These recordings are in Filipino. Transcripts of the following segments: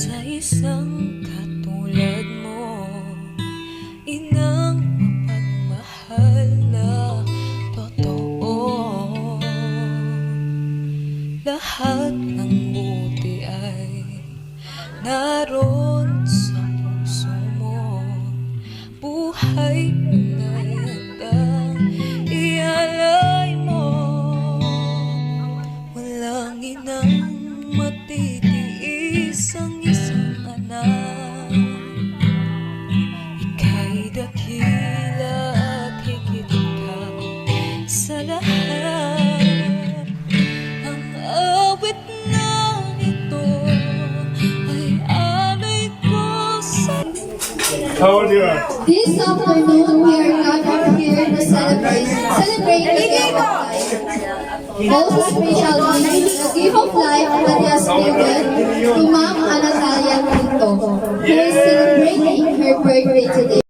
sa isang katulad mo, inang mapagmahal na totoo. Lahat ng buti ay naroon sa puso mo. Buhay na handang ialay mo. Walang inang matitiis ang isang anak. Ika'y dakila at higit ka sa lahat. Ang awit na ito ay alay ko sa... How old you are? This afternoon, we are gathered here to celebrate the gift of life. Most especially, the gift of life that has given to Ma'am Anatalia Quinto, who is celebrating her birthday today.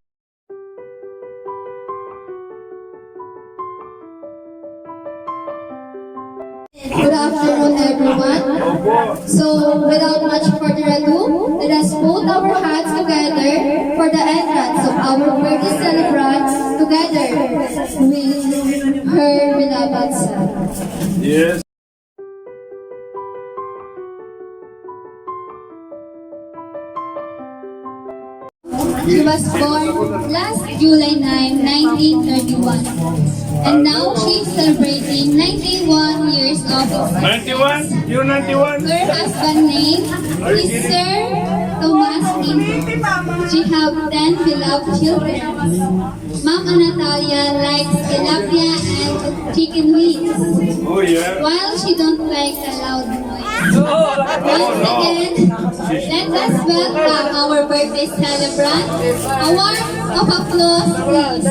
Good afternoon, everyone. So, without much further ado, let us put our hands together for the entrance of our birthday celebrants together with her beloved son. Yes. She was born last July 9, 1931. And now she's celebrating 91 years of age. 91? You 91? Her husband's name is Sir Thomas Quinto. She have 10 beloved children. Ma'am Anatalia likes tilapia and chicken wings, Oh yeah. while she don't like the loud noise. Once again, let us welcome our birthday celebrant. A warm of applause, please.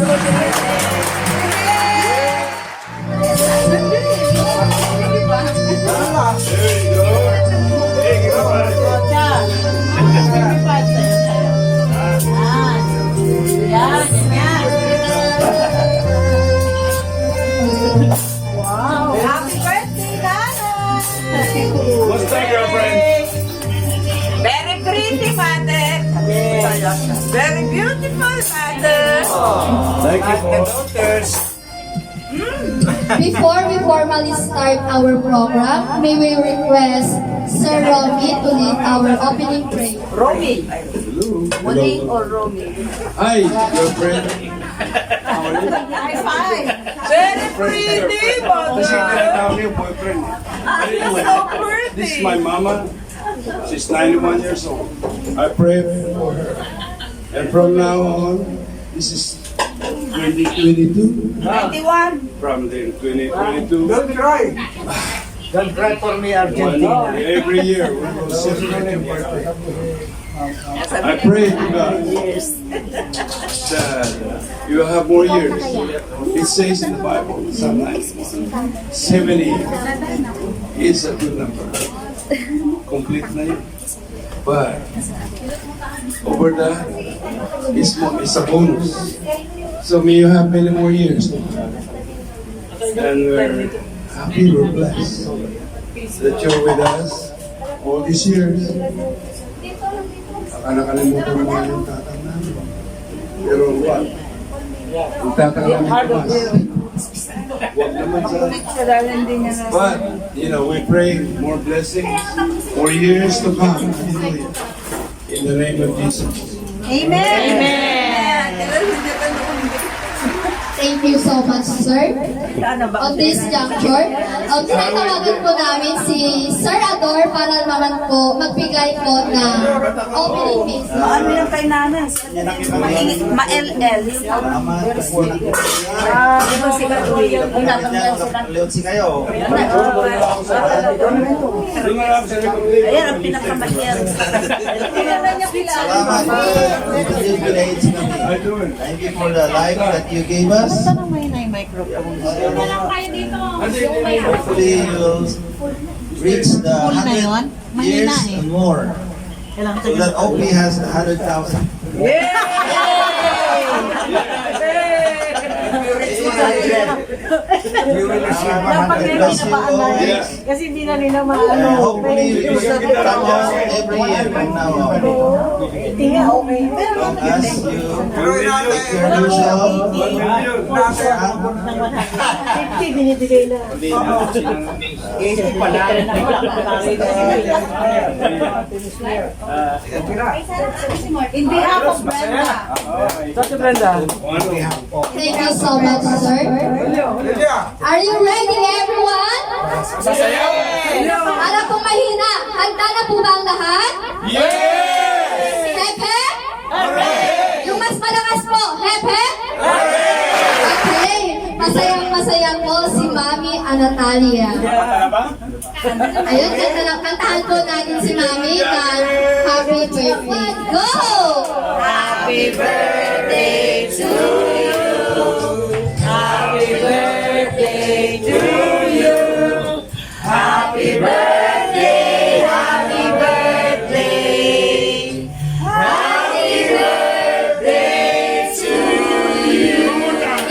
There you go. Hey, give it back. Happy birthday, Dana! What's that, girlfriend? Very pretty, mother. Very beautiful, mother. Thank you for daughters. Before we formally start our program, may we request Sir Romy to lead our opening prayer. Romy. Muli or Romy? Hi, girlfriend. High five. Very pretty, Kasi mother. tinatawag niyo boyfriend. So pretty. This is my mama. She's 91 years old. I pray for her. And from now on, this is 2022. 91. From the 2022. Don't cry. Don't cry for me, Argentina. Every year we will celebrate your birthday. I pray to God that you will have more years. It says in the Bible, Psalm 91, 70 is a good number. Complete na yun. But over that is a bonus. So may you have many more years. And we're happy, we're blessed that you're with us all these years. Nakalimutan mo na yung tatang namin. Pero what? Yung tatang namin tumas. Huwag naman sa... But, you know, we pray more blessings, more years to come. Hallelujah. In the name of Jesus. Amen. Amen. Thank you so much, sir. On this juncture, tinatawagan po namin si Sir Ador para naman po magbigay po ng opening message. Ano yung kay nanas? Ma-LL. Di ba sila tuloy? Ang tatanggal sila. Leonsi kayo. Ayan ang pinakamahir. Salamat po. Thank you for the life that you gave us. May microphone. Hopefully you'll reach the 100 years and more. So that Opie has 100,000. You will receive 100 plus Yes. Kasi hindi na nila hopefully you will get Kanyas every year from now on. Tinga, okay. Long as you take care of yourself. 50 binibigay na. In behalf of Brenda. Thank you so much, sir. Are you ready, everyone? Para po mahina, handa na po ba ang lahat? Hepe? Yung mas malakas po, hepe? Okay, masayang-masaya po si Mami Anatalia. Ayun, kantahan po natin si Mami ng Happy Birthday. Go! Happy birthday to you. Happy birthday to you. Happy birthday, happy birthday. Happy birthday to you.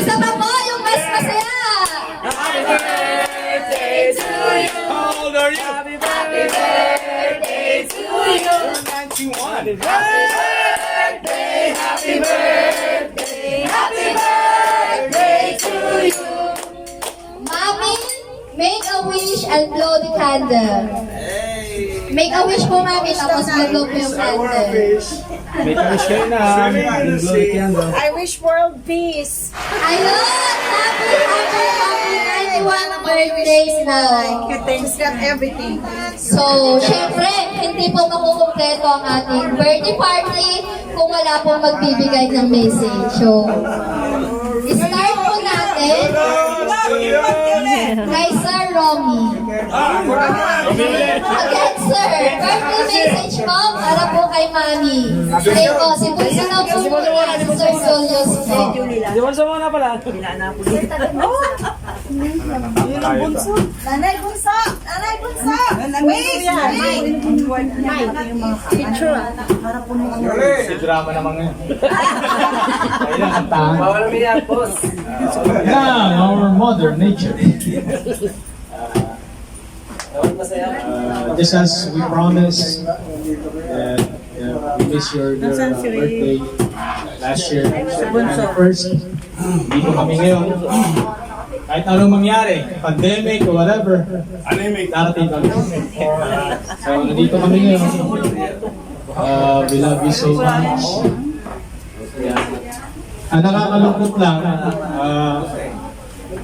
Isa pa po, yung mas masaya. Happy birthday to you. How old are you? Happy birthday to you. 91. Happy birthday, happy birthday to you. Mami, make a wish and blow the candle. Make a wish po, Mami, tapos mag-blow po yung candle. I wish world peace. Ayun! Happy 91 birthdays na. Thanks got everything. So, syempre, hindi po makukumpleto ang ating birthday party kung wala pong magbibigay ng message. So, start po natin kay Sir Romy. Again, sir, birthday message po para po kay Mami. Sige po, si Bunso na po muna si Sir Julius po. Di ba sa mga na pala? Nanay bunso! Nanay bunso! Wait! Picture. Drama naman ngayon. Ayun ang kantahan. Bawal umiyak, boss. Yeah, our mother nature. Just as we promised that we miss your birthday last year, September 1st, dito kami ngayon. Kahit anong mangyari, pandemic or whatever, darating kami. So, nandito kami ngayon. We love you so much. Ang nakakalungkot lang,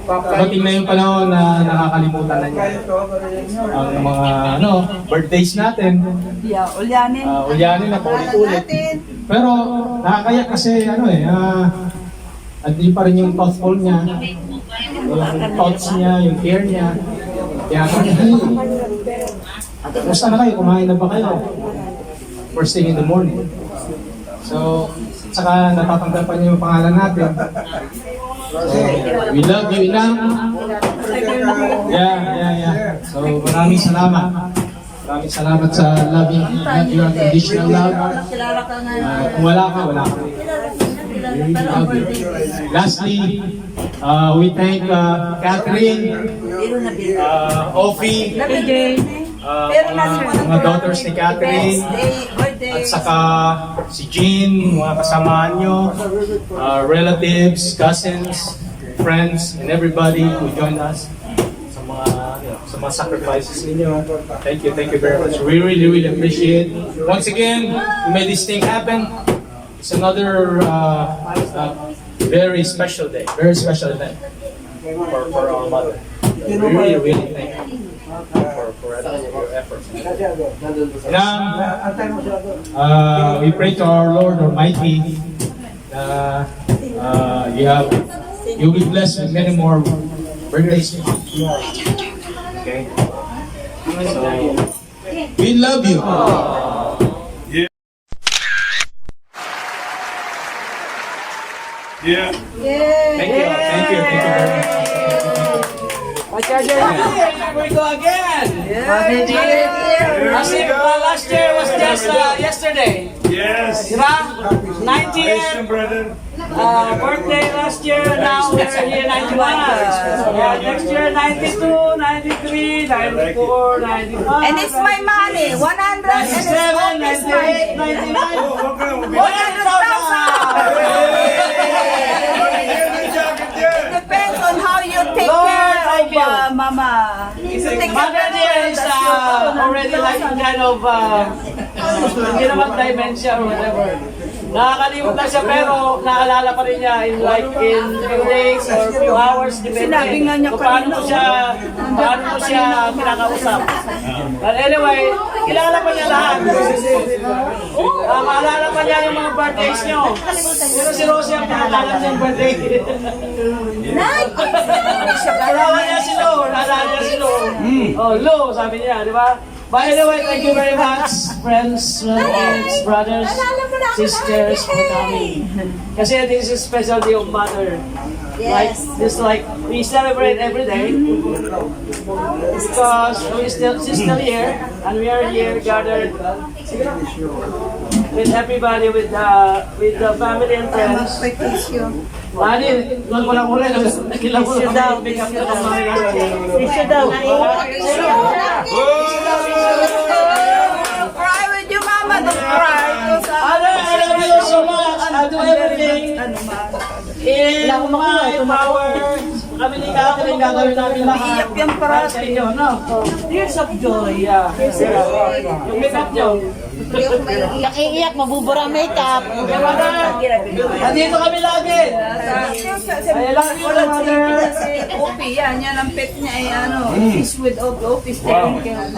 dating na yung panahon na nakakalimutan na niya ang mga birthdays natin. Ulyanin na paulit-ulit. Pero nakakaya kasi andun pa rin yung thoughtful niya, yung thoughts niya, yung care niya. Kaya kumusta na kayo? Kumain na ba kayo? First thing in the morning. So, saka natatanggap niyo yung pangalan natin. So, we love you, Inang. Yeah. So, maraming salamat. Maraming salamat sa loving your unconditional love. Kung wala ka, wala ka. We really love you. Lastly, we thank Catering, Ofi, mga daughters ni Catering, at saka si Jean, mga kasamaan nyo, relatives, cousins, friends, and everybody who joined us sa mga sacrifices ninyo. Thank you very much. We really appreciate it. Once again, we made this thing happen. It's another very special day, very special event for our mother. We really thank you for your efforts. Now, we pray to our Lord Almighty. You'll be blessed with many more birthdays. Okay. So, we love you. Yeah. Thank you very much. We go again. As if last year was just yesterday. Yes. Diba? 90th Brother. birthday last year, now we're here 91. Next year 92, 93, 94, 95. And it's my money. 100 and it's 97, all this 98, money. 99. 100,000! Depends on how you take Lord, care thank of you. Mama. You take Mother care is that's your- already like kind of, hindi naman dementia or whatever. Nakakalimot lang siya pero naalala pa rin niya in like in few days or few hours depende Sinabi nga niya kung paano mo siya kinakausap. But anyway, kilala pa niya lahat. Maalala pa niya yung mga birthdays niyo. Pero si Rosie ang pinakaalam niya yung birthday. Naalala niya si Lo. Naalala niya si Lo. Oh, Lo, sabi niya, di ba? But anyway, thank you very much, friends, relatives, brothers, sisters, for coming. Kasi this is special day of Mother. Like, just like we celebrate every day because she's still here and we are here gathered with everybody, with the family and friends. Mali, doon ko lang ulit. Nakila ko lang pick up na Tissue daw. Cry with you, Mama. Don't cry. I love you so much. I'll do everything in my power. Kami ni Catering, gagawin namin lahat. Iyak yung parati. Sa inyo, no? Tears of joy, yeah. Yung makeup nyo. Nakiiyak, mabubura makeup. Okay, Mother. Nandito kami lagi. I love you, Mother. Opie, yan ang pet niya ay fish with Opie. Taking care.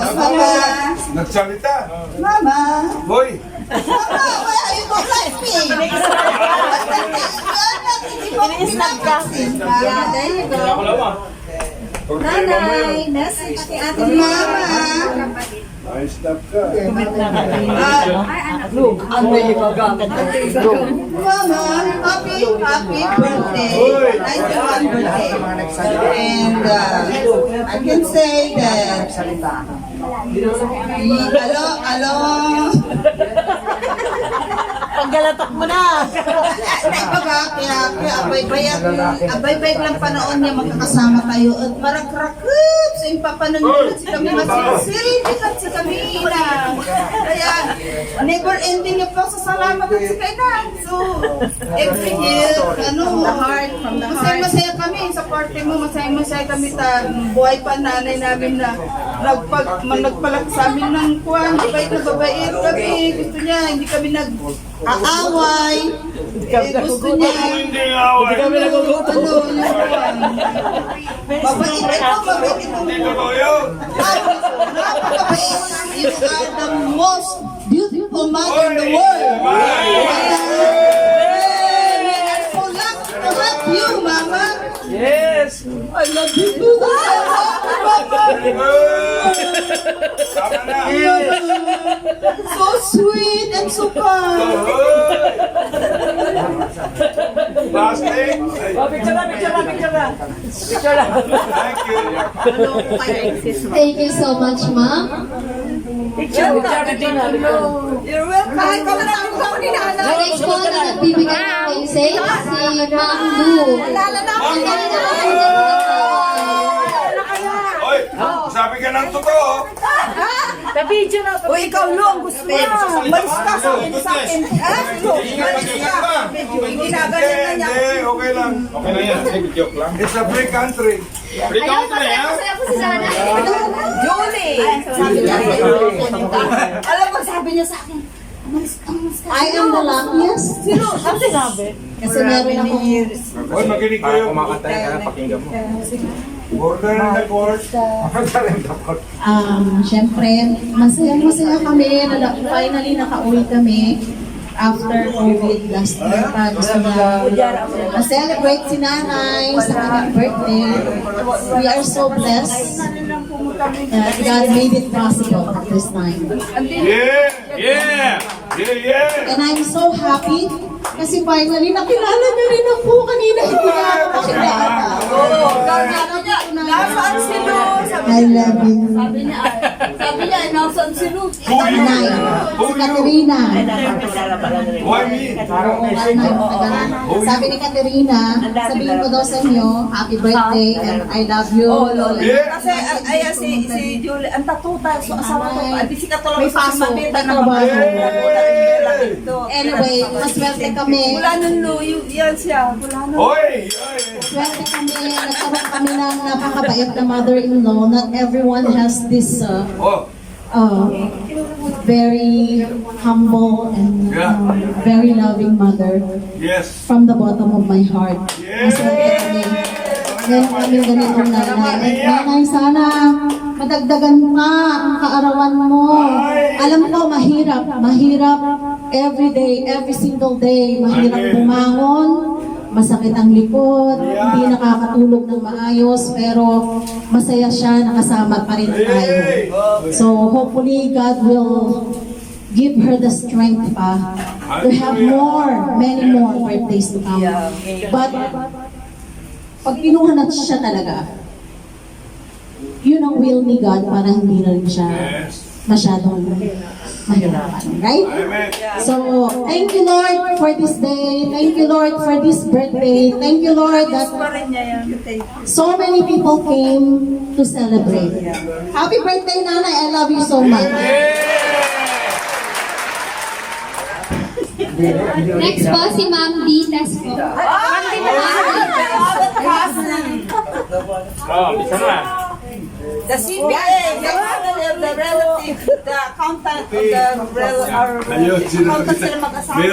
Nagsalita. Mama, Boy. Mama, why are you not like me? Ini-snap ka. Yeah, there you go. Nanay, message kay Ate Mama. Ay, stop ka. Mama, happy birthday. 91 birthday. And I can say that hello. Paggalatak mo na. Kaya abay-bay lang panahon niya magkakasama tayo at marakrakot sa impapanunod si kami masisiritin at si kami na. Kaya never ending yung pasasalamat at si kainan. So every year, masaya kami sa party mo, masaya kami buhay pa nanay namin na nagpalak sa amin ng kuwan, bait na babait kami. Gusto niya, hindi kami nag-aaway. Gusto niya. Hindi away. Kami nagugutom. Mabait ito. Hindi totoo yun. Napakabait. You are the most beautiful mother in the world. We are so lucky to have you, Mama. Yes. I love you too. Tama na. So sweet and so kind. Plastic. Picture na. Thank you. Thank you so much, Ma'am. Picture na. You're welcome. Kahit ka na ang gawin ni Nana. Next po na nagbibigay ng message, si Ma'am Lu. Oy, sabi ka ng totoo. Ka-video na. O ikaw, Lu, ang gusto mo. Malis ka sa akin. Lu, malis ka. Ginaganyan na niya. Hindi, okay lang. Okay na yan. Joke lang. It's a free country. Free country, ha? Julie. Alam mo, sabi niya sa akin, I am the luckiest. Sino? Ang sinabi? Kasi meron ako. Oy, makinig kayo. Kumakanta yan, pakinggan mo. Order in the court. Syempre, masaya kami. Finally, nakauwi kami after COVID last year pa. Gusto na ma-celebrate si nanay sa kanyang birthday. We are so blessed that God made it possible at this time. Yeah. Yeah! Yeah. And I'm so happy Kasi finally, nakilala niyo rin ako kanina. Hindi na ako makilala. Nasaan si Lu? I love you. Sabi niya, nasaan si Lu? Nay, si Katerina. Why me? Sabi ni Katerina, sabihin ko daw sa inyo, happy birthday and I love you. Yeah. Kasi ayan si Julie, ang tatuta, so asawa ko, hindi si Katulong May paso, mapita na trabaho. ito. Anyway, maswerte kami. Wala nung Lu, yan siya, wala nung. Oy! Swerte kami, nagkaroon kami ng napakabait na mother-in-law. Not everyone has this Oh, very humble and very loving mother. yes. From the bottom of my heart. Maswerte kami. Meron kami ganitong nanay. At nanay, sana madagdagan pa ang kaarawan mo. Alam ko, mahirap. Mahirap every day, every single day. Mahirap bumangon. Masakit ang likod, hindi nakakatulog ng maayos, pero masaya siya, nakasama pa rin tayo. So hopefully God will give her the strength pa to have many more birthdays to come. But pag kinuha na siya talaga, yun ang will ni God para hindi na rin siya masyadong mahirapan. Right? So, thank you Lord for this day. Thank you Lord for this birthday. Thank you Lord that so many people came to celebrate. Happy birthday, Nanay. I love you so much. Next po si Ma'am B. Tesco. Bisa na. The CPA, the relative, the accountant of the accountant sila mag-asawa.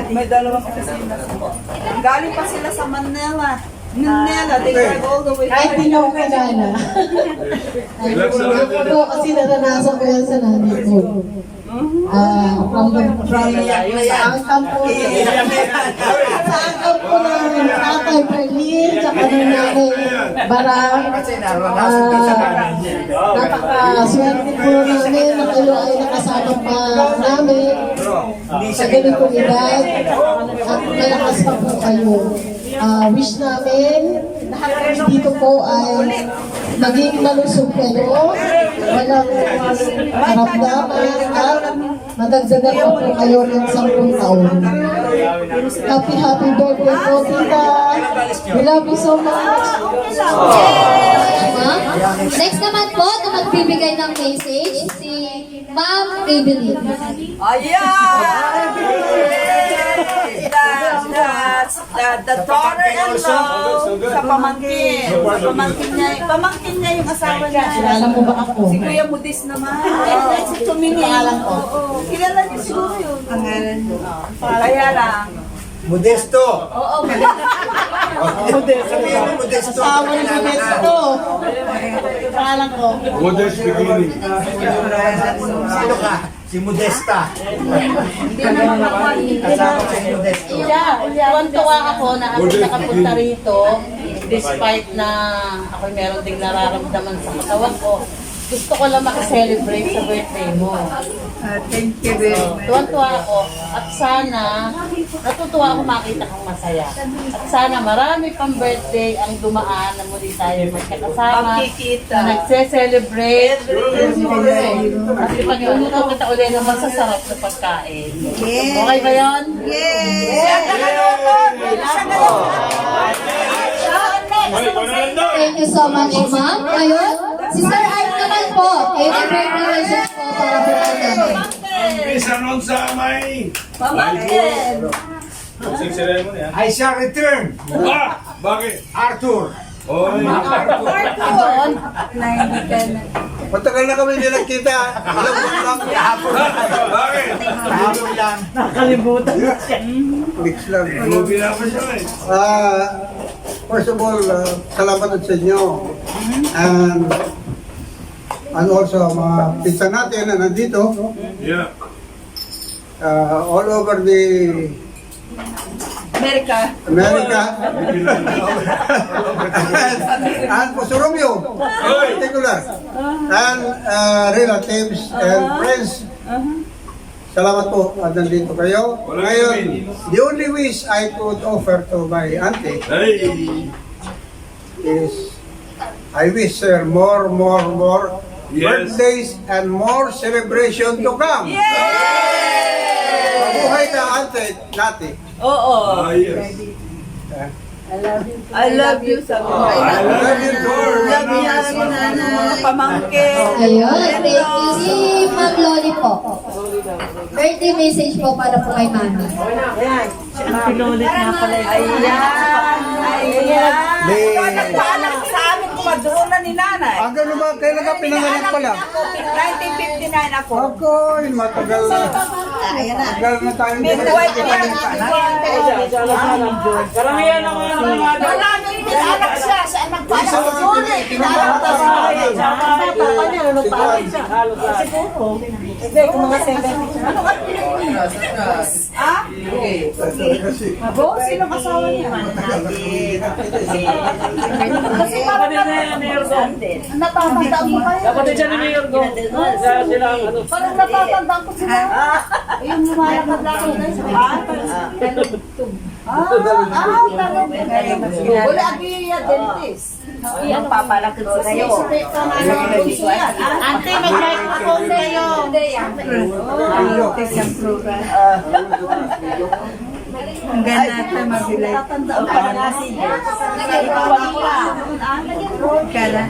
May dalawang opisina. Galing pa sila sa Manila. They drive all the way. Kahit di na ako kilala. Kasi naranasan ko yan sa nanay ko. Ang kampo ng tatay Berlin, tsaka ng nanay Barang. Napaka-swerte po namin na kayo ay nakasama pa namin sa ganitong edad at malakas pa po kayo. Wish namin lahat dito po ay maging malusog kayo, walang karamdaman at madagdagan po kayo ng 10 taon. Happy birthday po, tita. We love you so much. Next naman po na magbibigay ng message si Ma'am Evelyn. The daughter-in-law sa pamangkin. Pamangkin niya yung asawa niya. Kilala mo ba ako? Si Kuya Mudis naman. Si Tumini. Kilala niyo siguro yun. Kaya lang. Modesto. Oo, Modesto. Modesto. Asawa ni Modesto. Pangalan ko. Modest beginning. Sino ka? Si Modesta. hindi naman Kasama ko si Modesto. Tuwan-tuwa ako na ako nakapunta rito despite na ako meron ding nararamdaman sa katawan ko. Gusto ko lang makaselebrate sa birthday mo. Thank you very much. Tuwan-tuwa ako at sana natutuwa ako makita kang masaya. At sana marami pang birthday ang dumaan na muli tayo magkakasama Magkikita. na nagse-celebrate. At ipag-iunuto kita uli ng masasarap na pagkain. Okay ba yun? Thank you so much, Ma'am. Ayun, si Sir Art naman po. Happy birthday wishes po para po namin. Bisa nun sa may... Pamangkin. Sing ceremony ha. I shall return. Bakit? Arthur. Oy. Matagal na kami nilang kita. Ilang buwan lang. Kahapon. Bakit? Kahapon lang. Nakalimutan na siya. Weeks lang. Lubi na ako siya eh. First of all, salamat sa inyo. And also, mga pizza natin na nandito, Yeah. all over the America. and Pusurumyo, in particular, and relatives and friends. Salamat po at nandito kayo. Ngayon, the only wish I could offer to my auntie is I wish her more birthdays and more celebration to come. Mabuhay ka, auntie, nati. Oo. I love you sa buhay. I love you, Lord. Love you mga pamangkin. Ayun, thank you si Ma'am Loli po. Birthday message po para po kay Mami. Pinulit nga pala. Ayan. Ito nagpaanak sa amin kung madoon na ni nanay. Ang gano'n ba? Kailan ka pinanganak pala? 1959 ako. Ako, matagal na. Matagal na tayo. Midwife yan. Karamihan ng mga Wala na yung anak siya. Saan nagpaanak sa June? Hindi, kung mga 70. Abo, sino kasawa niya? Kasi parang natatandaan ko kayo. Kapatid siya ni Mayor ko. Kaya sila ang ano. Parang natatandaan ko sila. Yung lumalakad lang ako guys. Wala agiya dentist. Yung papalakad sa sayo. Ante, may microphone kayo. Ang ganda ito mabilay. Tatandaan ka na kasi. Nag-iwan ko lang. Kala?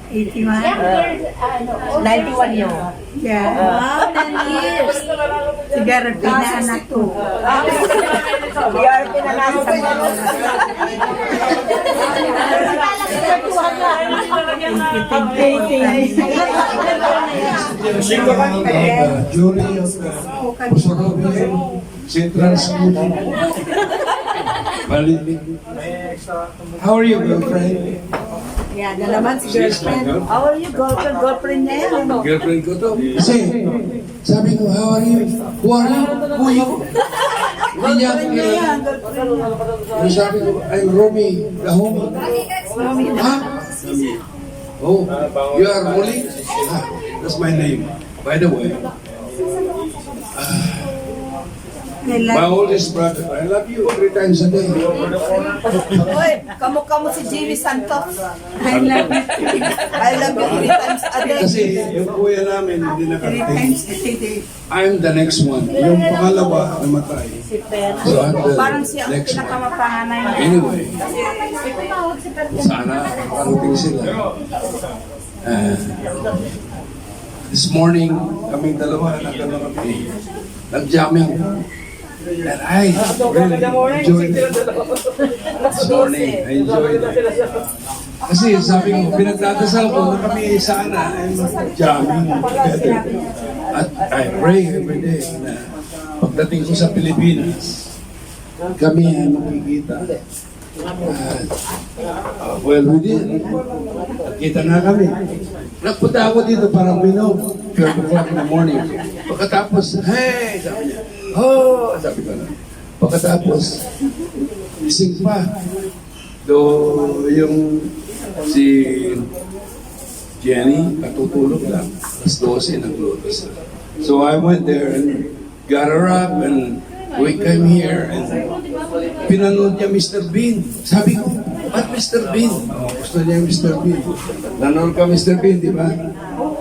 81. 91 yun. Yeah. Wow, 10 years. Sigara pinaanak ko. Sigara pinaanak ko. Jury of Usorobin Central School. Valentines. How are you, girlfriend? Yan na naman si girlfriend. How are you, girlfriend? Girlfriend niya yan. Ano? Girlfriend ko to. Kasi, sabi ko, how are you? Who are you? Who are you? Hindi niya ako kilala. Pero sabi ko, I'm Romy, the homie. Ha? Oh, you are Molly? Ah, that's my name. By the way, my oldest brother, I love you 3 times a day. Uy, kamukha mo si Jimmy Santos. I love you 3 times a day. Kasi yung kuya namin hindi nakarating. I'm the next one. Yung pangalawa namatay. So I'm the Parang siya ang next one. pinakamapanganay. Anyway, sana makarating sila. This morning, kaming dalawa kami nag-jamming. And I really enjoyed it. This morning, I enjoyed it. Kasi sabi ko, pinagdadasal ko na kami sana ay mag-jamming together. At I pray every day na pagdating ko sa Pilipinas, kami ay makikita. Well, we did. Kita nga kami. Nagpunta ako dito parang minom. 12 o'clock in the morning. Pagkatapos, hey! Sabi niya, oh! Sabi ko na. Pagkatapos, ising pa. Do yung si Jenny, katutulog lang. Alas 12, nagluto sila. So I went there and got her up and we came here and pinanood niya Mr. Bean. Sabi ko, ba't Mr. Bean? Oh, gusto niya Mr. Bean. Nanood ka Mr. Bean, di ba?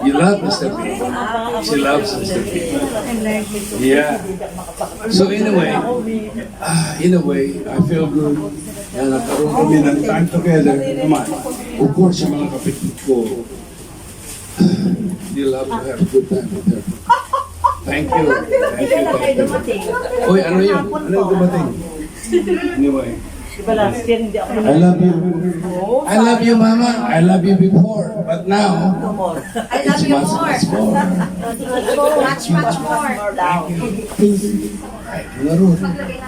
You love Mr. Bean. She loves Mr. Bean. Yeah. So in a way, I feel good na nagkaroon kami ng time together naman. Of course, yung mga kapitid ko, they love to have a good time with her. Thank you. Thank you. Uy, ano yun? Ano yung dumating? Anyway. I love you. I love you, Mama. I love you before. But now, it's much more. Much more.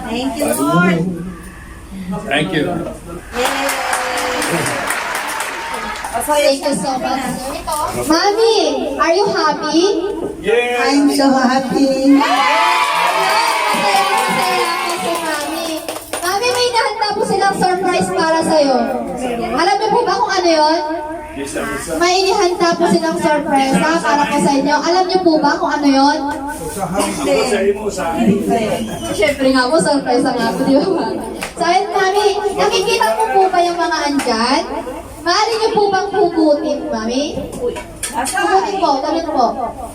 Thank you, Lord. Thank you. Thank you so much. Mami, are you happy? Yes. I'm so happy. Masaya ako si Mami. Mami, may nahanda po silang surprise para sa'yo. Alam niyo po ba kung ano yon? May inihanda po silang surpresa para po sa inyo. Alam niyo po ba kung ano yon? Siyempre nga po, surpresa nga po, di ba? So, ayun, Mami, nakikita po po ba yung mga andyan? Maaari niyo po bang hugutin, Mami? Hugutin po, ganun po.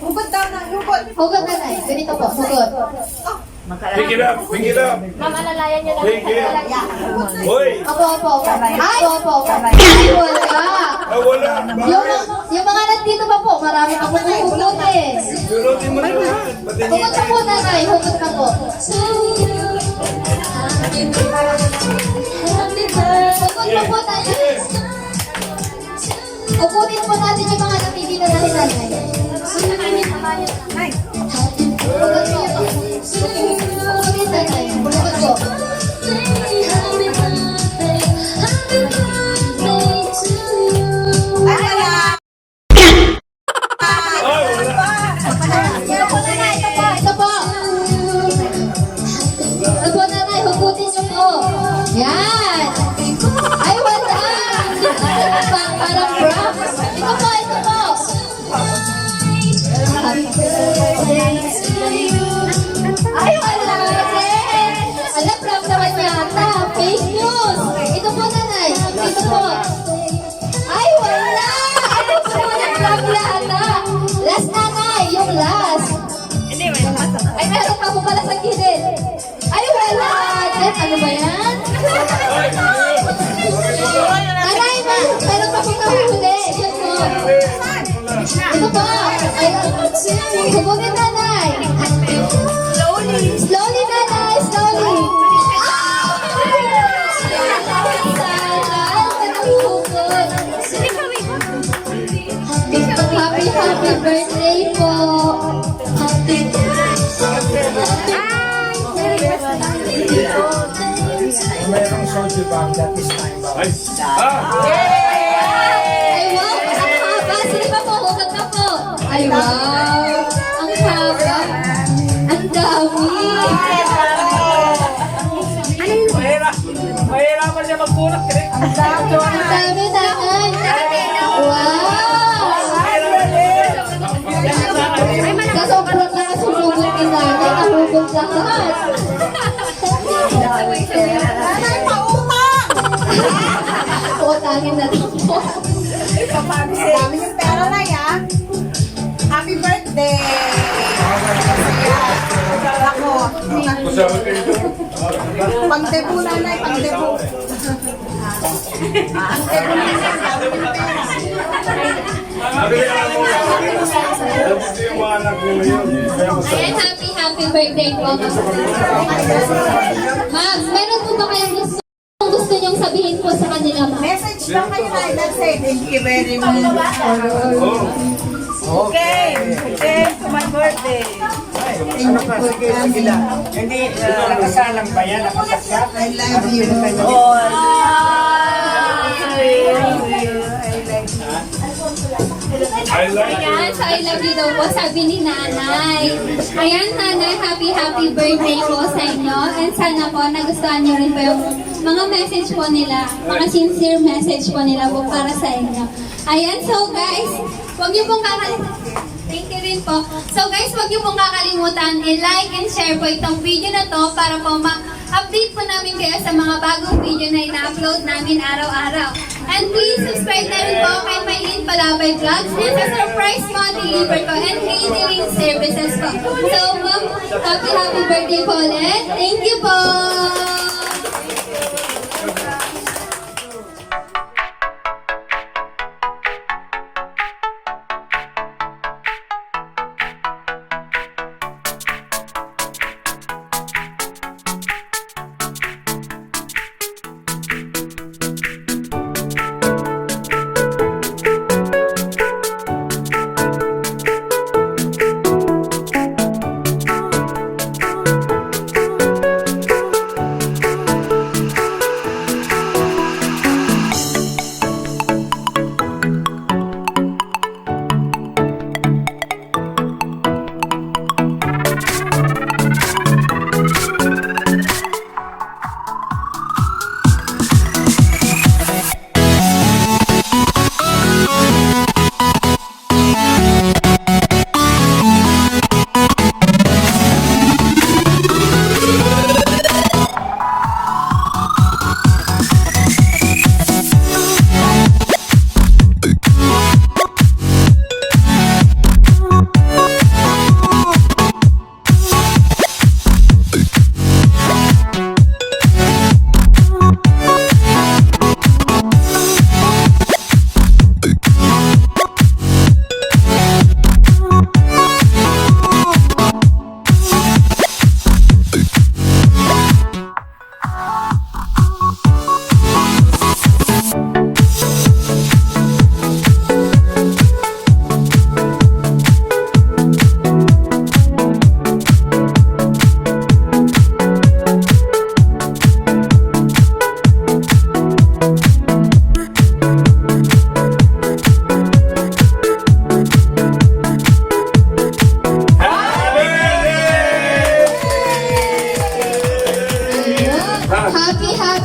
Hugot daw na, hugot. Hugot na na, ganito po, hugot. Pick it up, pick it up. Mamalalayan niyo lang. Pick it up. Hoy! Opo. Ay, opo. Ay, wala. Wala. Yung mga nandito pa po, marami pa po hugutin. Sunutin mo na lahat. Hugot na po, nanay. Hugot na po. Hugot na po, nanay. Hugutin po natin yung mga napili na natin, nanay. Hugot po. Hugutin, nanay. Hugot po. Ito po. Ito po, nanay. Hugutin niyo po. Yan. Ay, wala. Parang prank. Ito po, ito po. Ay, wala. Ala, prank naman yata. Fake news. Ito po, nanay. Ito po. Ay, wala. Ito po, nag-prank yata. Last, nanay. Yung last. Ay, meron pa po pala sa gilid. Ay, wala. Ano ba yan? Nanay, meron pa po kahuli. Yan po. Ito po. Ay, hugutin, nanay. Slowly, nanay. Slowly. Happy birthday po. Mayroong soldi bag that is time bag. Ay, wow! Ang haba! Sige pa po, hugot na po! Ay, wow! Ang haba! Ang dami! Mahirapan siya magkulat. Ang dami, nanay! Wow! Sa sobrang nakasumugot ni nanay, nahugot lahat! Nanay, pautang! Utangin na lang po. Dami yung pera na yan. Happy birthday! Ako. Pang-debo, nanay, pang-debo. Gusto yung mga anak nyo ngayon. Ayan, happy birthday po. Ma'am, meron po ba kayong gusto niyong sabihin po sa kanila, ma'am? Message lang kayo na nag-say. Thank you very much. Okay. Okay, to my birthday. Ano ka? Sige, sige lang. Hindi, nakasalang ba yan? Nakasaksak? I love you. Ayan, so I love you daw po, sabi ni nanay. Ayan, nanay, happy birthday po sa inyo. And sana po, nagustuhan niyo rin po yung mga message po nila, mga sincere message po nila po para sa inyo. Ayan, so guys, huwag niyo pong kakalimutan. Thank you rin po. So guys, huwag niyo pong kakalimutan i-like and share po itong video na to para po ma-update po namin kayo sa mga bagong video na ina-upload namin araw-araw. And please subscribe na rin po kay Maylene Palabay Vlogs and sa surprise mo deliver ko and catering services po. So ma'am, happy birthday po ulit. Thank you po!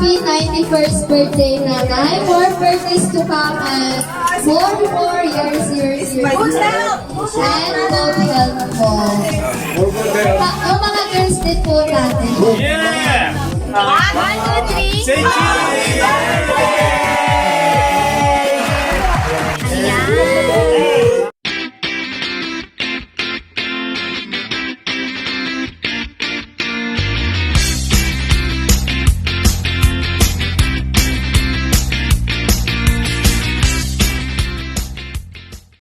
happy 91st birthday, Nanay. More birthdays to come and more years. Good health! And good health po. Yung mga girls din po natin. Yeah! 1, 2, 3. Say cheese!